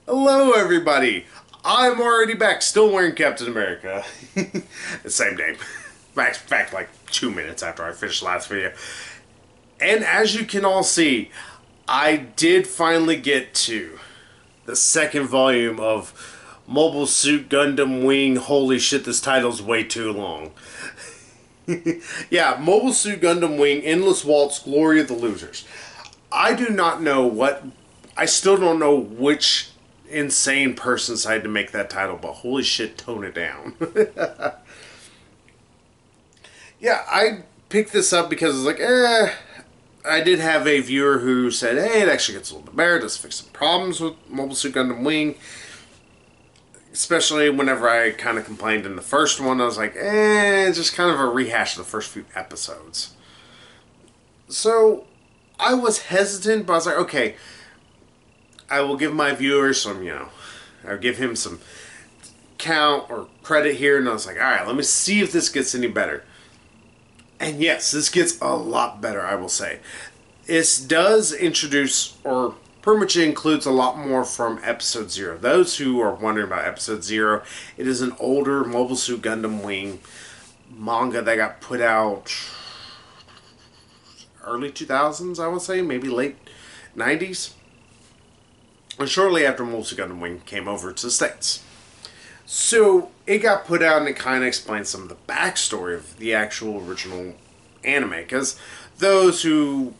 Hello, everybody. I'm already back, still wearing Captain America. The same name. Back like 2 minutes after I finished the last video. And as you can all see, I did finally get to the second volume of Mobile Suit Gundam Wing. Holy shit, this title's way too long. Yeah, Mobile Suit Gundam Wing, Endless Waltz, Glory of the Losers. I do not know what... I still don't know which insane person decided to make that title, but holy shit, tone it down. Yeah, I picked this up because it's like, I did have a viewer who said, hey, it actually gets a little bit better, does fix some problems with Mobile Suit Gundam Wing. Especially whenever I kind of complained in the first one, I was like, it's just kind of a rehash of the first few episodes. So, I was hesitant, but I was like, okay, I will give my viewer some, I'll give him some count or credit here, and I was like, alright, let me see if this gets any better. And yes, this gets a lot better, I will say. This does introduce, or pretty much includes a lot more from Episode 0. Those who are wondering about Episode 0, it is an older Mobile Suit Gundam Wing manga that got put out early 2000s, I would say, maybe late 90s. And shortly after Mobile Suit Gundam Wing came over to the States. So, it got put out and it kind of explains some of the backstory of the actual original anime. Because those who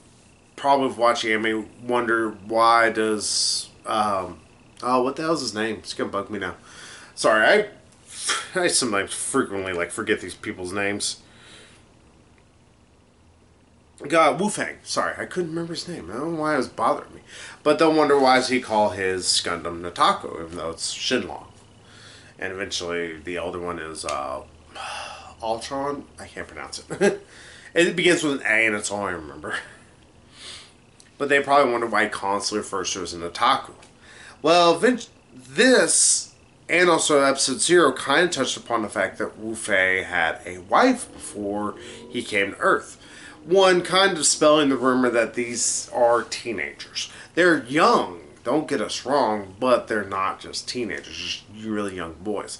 probably watch anime wonder why does... what the hell's his name? It's going to bug me now. Sorry, I sometimes frequently forget these people's names. God, Wu Fang. Sorry, I couldn't remember his name. I don't know why it was bothering me. But they'll wonder why does he call his Gundam Notako, even though it's Shinlong. And eventually, the older one is Ultron. I can't pronounce it. It begins with an A, and that's all I remember. But they probably wonder why he constantly refers to it as a Notako. Well, this, and also Episode 0, kind of touched upon the fact that Wu Fei had a wife before he came to Earth. One, kind of dispelling the rumor that these are teenagers. They're young, don't get us wrong, but they're not just teenagers, just really young boys.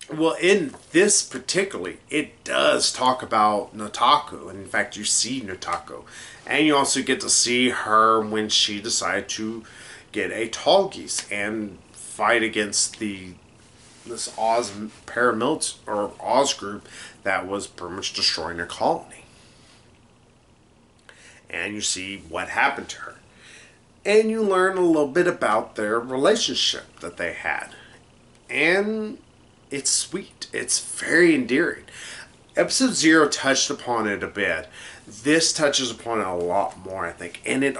Well, in this particularly, it does talk about Notako, and in fact you see Notako. And you also get to see her when she decided to get a tall geese and fight against this Oz paramilitary, or Oz group that was pretty much destroying their colony. And you see what happened to her. And you learn a little bit about their relationship that they had. And it's sweet. It's very endearing. Episode 0 touched upon it a bit. This touches upon it a lot more, I think. And it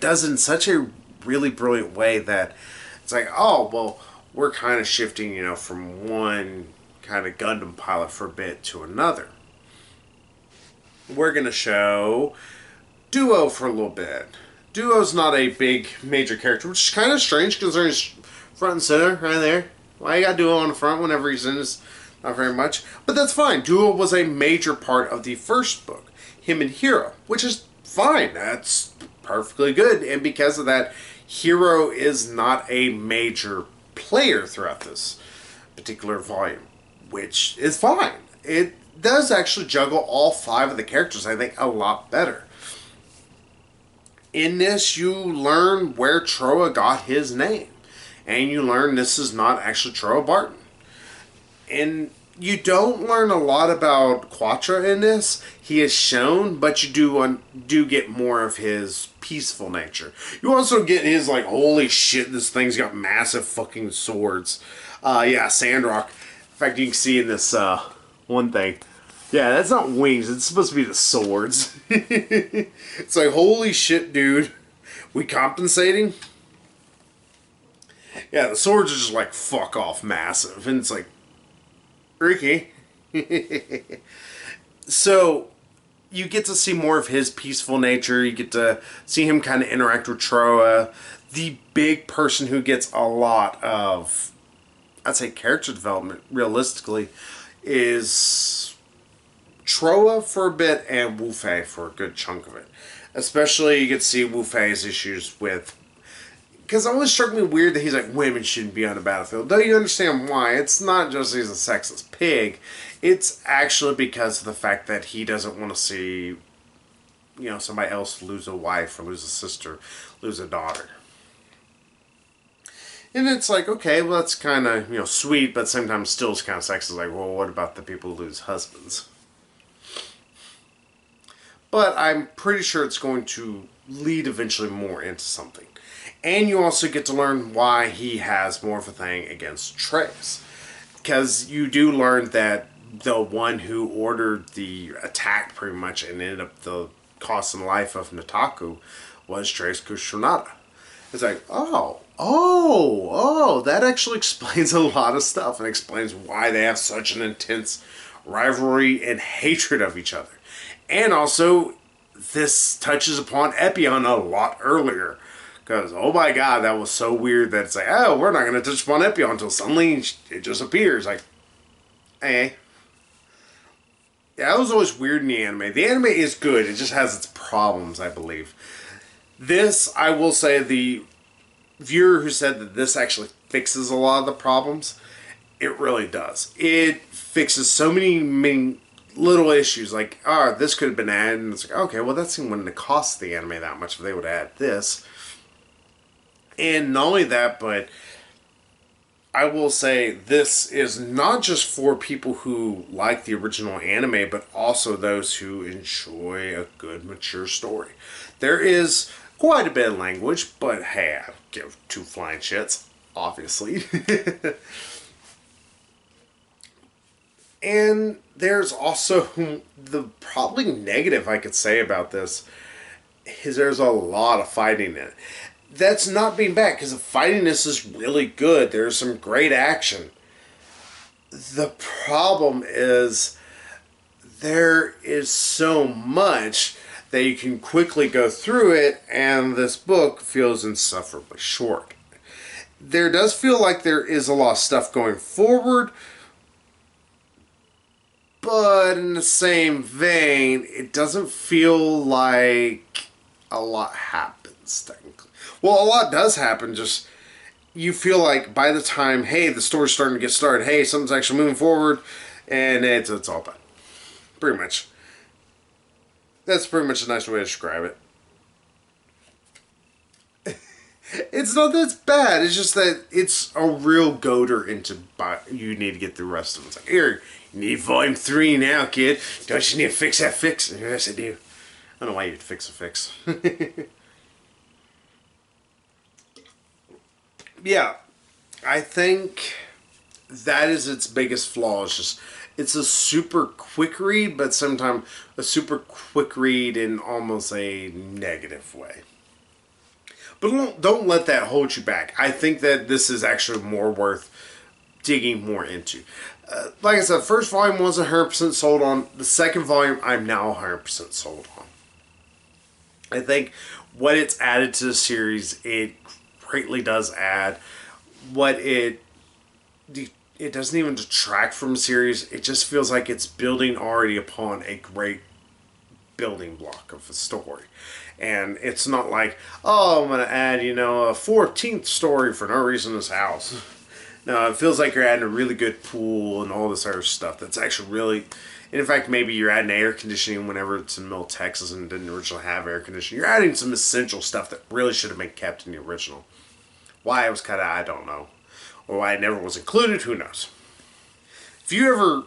does in such a really brilliant way that it's like, oh, well, we're kind of shifting, from one kind of Gundam pilot for a bit to another. We're going to show Duo for a little bit. Duo's not a big major character, which is kind of strange considering he's front and center right there. Why you got Duo on the front whenever he's in is not very much. But that's fine. Duo was a major part of the first book. Him and Hero, which is fine. That's perfectly good. And because of that, Hero is not a major player throughout this particular volume, which is fine. It does actually juggle all 5 of the characters, I think, a lot better. In this, you learn where Troa got his name. And you learn this is not actually Troa Barton. And you don't learn a lot about Quattro in this. He is shown, but you do get more of his peaceful nature. You also get his, holy shit, this thing's got massive fucking swords. Yeah, Sandrock. In fact, you can see in this one thing. Yeah, that's not wings. It's supposed to be the swords. It's like, holy shit, dude. We compensating? Yeah, the swords are just fuck off massive. And it's like, Ricky. So, you get to see more of his peaceful nature. You get to see him kind of interact with Troa. The big person who gets a lot of, I'd say, character development, realistically, is Troa for a bit and Wu Fei for a good chunk of it. Especially, you get to see Wu Fei's issues with because it always struck me weird that he's like, women shouldn't be on the battlefield. Though you understand why. It's not just he's a sexist pig. It's actually because of the fact that he doesn't want to see, somebody else lose a wife or lose a sister, lose a daughter. And it's like, okay, well, that's kind of, sweet, but sometimes still is kind of sexist. Like, well, what about the people who lose husbands? But I'm pretty sure it's going to lead eventually more into something. And you also get to learn why he has more of a thing against Trace. Because you do learn that the one who ordered the attack pretty much and ended up the costing life of Nataku was Trace Kushonada. It's like, that actually explains a lot of stuff and explains why they have such an intense rivalry and hatred of each other. And also, this touches upon Epion a lot earlier. Because, oh my god, that was so weird that it's like, oh, we're not going to touch upon Epion until suddenly it just appears. Like, eh. Yeah, that was always weird in the anime. The anime is good. It just has its problems, I believe. This, I will say, the viewer who said that this actually fixes a lot of the problems, it really does. It fixes so many little issues. Like, this could have been added. And it's like, okay, well, that wouldn't have cost the anime that much if they would add this. And not only that, but I will say this is not just for people who like the original anime, but also those who enjoy a good, mature story. There is quite a bit of language, but hey, I give two flying shits, obviously. And there's also the probably negative I could say about this is there's a lot of fighting in it. That's not being bad, because the fighting in this is really good. There's some great action. The problem is there is so much that you can quickly go through it, and this book feels insufferably short. There does feel like there is a lot of stuff going forward, but in the same vein, it doesn't feel like a lot happens, technically. Well, a lot does happen, just you feel like by the time, hey, the story's starting to get started, hey, something's actually moving forward, and it's all done. Pretty much. That's pretty much a nice way to describe it. It's not that it's bad, it's just that it's a real goader into you need to get the rest of it. It's like, here, you need volume 3 now, kid. Don't you need to fix that fix? Yes, I do. I don't know why you'd fix a fix. Yeah, I think that is its biggest flaw. It's a super quick read, but sometimes a super quick read in almost a negative way. But don't let that hold you back. I think that this is actually more worth digging more into. Like I said, the first volume wasn't 100% sold on. The second volume, I'm now 100% sold on. I think what it's added to the series, it greatly does add. What it doesn't even detract from the series. It just feels like it's building already upon a great building block of a story. And it's not like, oh, I'm going to add, a 14th story for no reason in this house. No, it feels like you're adding a really good pool and all this other stuff that's actually really... And in fact, maybe you're adding air conditioning whenever it's in the middle of Texas and didn't originally have air conditioning. You're adding some essential stuff that really should have been kept in the original. Why it was cut out, I don't know. Or why it never was included, who knows. If you ever...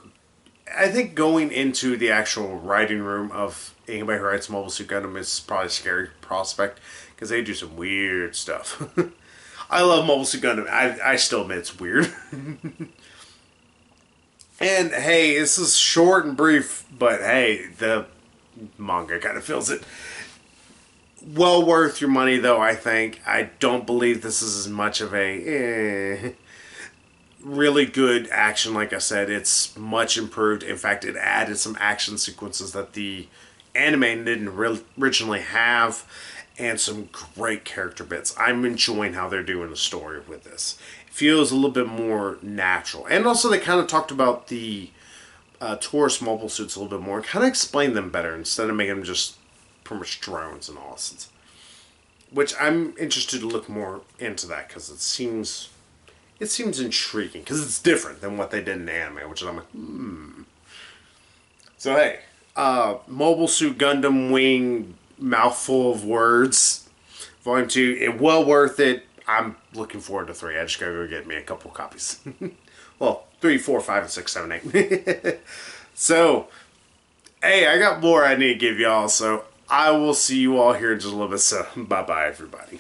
I think going into the actual writing room of anybody who writes Mobile Suit Gundam is probably a scary prospect, because they do some weird stuff. I love Mobile Suit Gundam. I still admit it's weird. And hey, this is short and brief, but hey, the manga kind of feels it. Well worth your money, though, I think. I don't believe this is as much of a really good action. Like I said, it's much improved. In fact, it added some action sequences that the anime didn't originally have, and some great character bits. I'm enjoying how they're doing the story with this. It feels a little bit more natural. And also they kind of talked about the Taurus mobile suits a little bit more. Kind of explained them better instead of making them just pretty much drones and all this. which I'm interested to look more into that because it seems intriguing because it's different than what they did in anime, which is I'm like, So hey, Mobile Suit Gundam Wing Mouthful of Words, Volume 2, well worth it. I'm looking forward to 3. I just gotta go get me a couple copies. Well, 3, 4, 5, and 6, 7, 8. So, hey, I got more I need to give y'all, so I will see you all here in just a little bit. So, bye-bye, everybody.